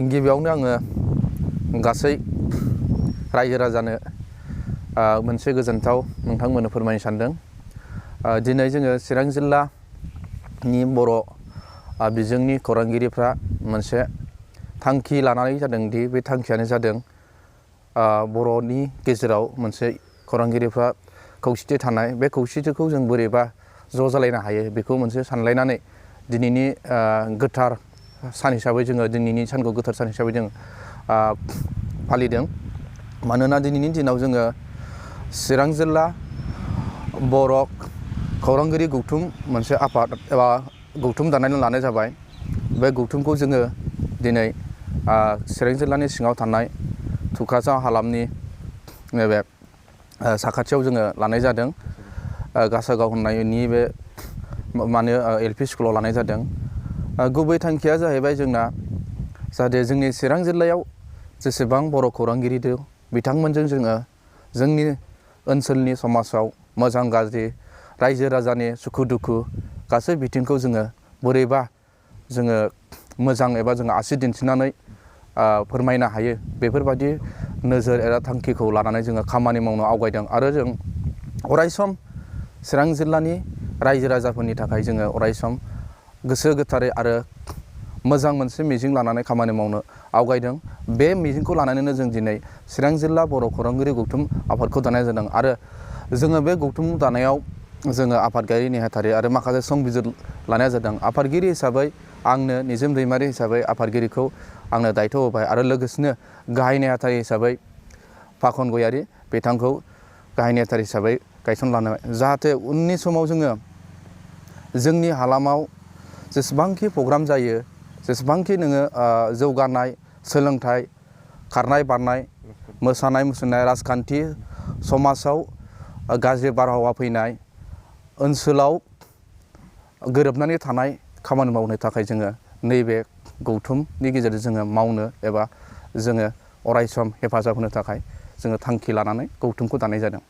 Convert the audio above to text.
गिबियावनो आङो गासै रायजो राजानो मोनसे गोजोनथाव नोंथांमोननो फोरमायनो सानदों। दिनै जोङो चिरां जिल्लानि बर' बिजोंनि खौरांगिरिफ्रा मोनसे थांखि लानानै जादों दि बे थांखियानो जादों बर'नि गेजेराव मोनसे खौरांगिरिफ्रा खौसेथि थानाय। बे खौसेथिखौ जों बोरैबा ज' जालायनो हायो बेखौ मोनसे सानलायनानै दिनैनि गोथार सान हिसाबै जोङो दिनैनि सानखौ गोथार सान हिसाबै जों फालिदों। मानोना दिनैनि दिनाव जोङो चिरां जिल्ला बर' खौरांगिरि गौथुम मोनसे आफाद एबा गौथुम दानानै लानाय जाबाय। बे गौथुमखौ जोङो दिनै चिरां जिल्लानि सिङाव थानाय थुक्राझार हालामनि नैबे साखाथियाव जोङो लानाय जादों। गासागाव होननायनि बे LP स्कुलाव लानाय जादों। गुबै थांखिया जाहैबाय जोंना जाहाथे जोंनि चिरां जिल्लायाव जेसेबां बर' खौरांगिरि दं बिथांमोनजों जोङो जोंनि ओनसोलनि समाजाव मोजां गाज्रि रायजो राजानि सुखु दुखु गासै बिथिंखौ जोङो बोरैबा जोङो मोजां एबा जोङो आसि दिन्थिनानै फोरमायनो हायो, बेफोरबायदि नोजोर एबा थांखिखौ लानानै जोङो खामानि मावनो आवगायदों। आरो जों अरायसम चिरां जिल्लानि रायजो राजाफोरनि थाखाय जोङो अरायसम गोसो गोथारै आरो मोजां मोनसे मिजिं लानानै खामानि मावनो आवगायदों। बे मिजिंखौ लानानैनो जों दिनै चिरां जिल्ला बर' खौरांगिरि गौथुम आफादखौ दानाय जादों। आरो जोङो बे गौथुम दानायाव जोङो आफादगिरि नेहाथारि आरो माखासे संबिजिर लानाय जादों। आफादगिरि हिसाबै आंनो निजोम दैमारि हिसाबै आफादगिरिखौ आंनो दायथ' होबाय आरो लोगोसेनो गाहाय नेहाथारि हिसाबै फाखन गयारि बिथांखौ गाहाय नेहाथारि हिसाबै गायसनलांबाय। जाहाथे उननि समाव जोङो जोंनि हालामाव जेसेबांखि प्रग्राम जायो, जेसेबांखि नोङो जौगानाय सोलोंथाइ, खारनाय बारनाय, मोसानाय मुसुरनाय, राजखान्थि, समाजाव गाज्रि बारहावा फैनाय, ओनसोलाव गोरोबनानै थानाय खामानि मावनो थाखाय जोङो नैबे गौथुमनि गेजेरजों जोङो मावनो एबा जोङो अरायसम हेफाजाब होनो थाखाय जोङो थांखि लानानै गौथुमखौ दानाय जादों।